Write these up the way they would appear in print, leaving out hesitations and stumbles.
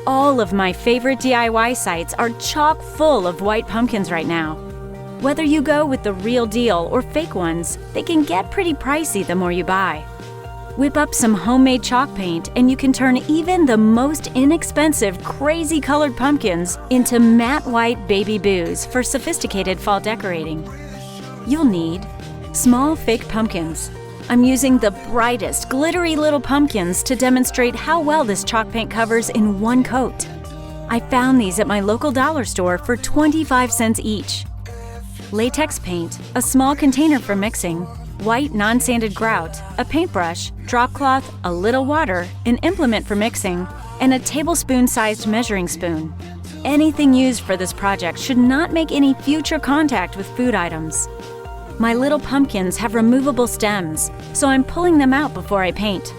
All of my favorite DIY sites are chock full of white pumpkins right now. Whether you go with the real deal or fake ones, they can get pretty pricey the more you buy. Whip up some homemade chalk paint and you can turn even the most inexpensive, crazy colored pumpkins into matte white baby boos for sophisticated fall decorating. You'll need small fake pumpkins. I'm using the brightest, glittery little pumpkins to demonstrate how well this chalk paint covers in one coat. I found these at my local dollar store for 25 cents each. Latex paint, a small container for mixing, white non-sanded grout, a paintbrush, drop cloth, a little water, an implement for mixing, and a tablespoon-sized measuring spoon. Anything used for this project should not make any future contact with food items. My little pumpkins have removable stems, so I'm pulling them out before I paint.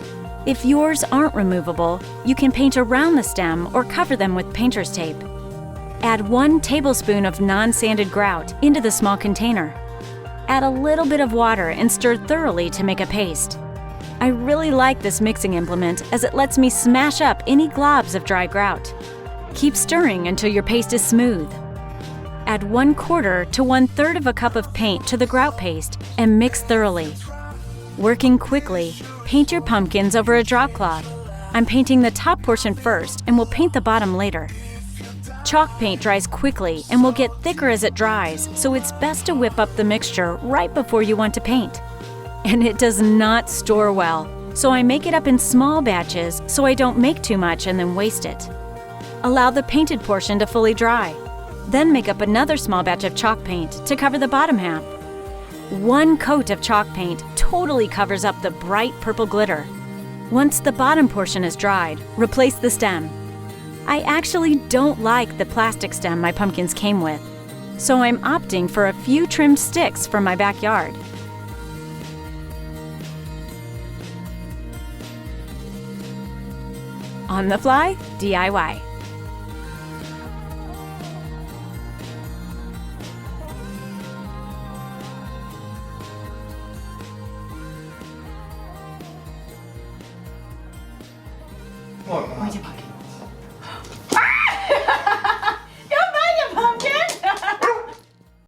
If yours aren't removable, you can paint around the stem or cover them with painter's tape. Add 1 tablespoon of non-sanded grout into the small container. Add a little bit of water and stir thoroughly to make a paste. I really like this mixing implement as it lets me smash up any globs of dry grout. Keep stirring until your paste is smooth. Add 1/4 to 1/3 of a cup of paint to the grout paste and mix thoroughly. Working quickly, paint your pumpkins over a drop cloth. I'm painting the top portion first and will paint the bottom later. Chalk paint dries quickly and will get thicker as it dries, so it's best to whip up the mixture right before you want to paint. And it does not store well, so I make it up in small batches so I don't make too much and then waste it. Allow the painted portion to fully dry. Then make up another small batch of chalk paint to cover the bottom half. 1 coat of chalk paint totally covers up the bright purple glitter. Once the bottom portion is dried, replace the stem. I actually don't like the plastic stem my pumpkins came with, so I'm opting for a few trimmed sticks from my backyard. On the fly, DIY. 뭐 이제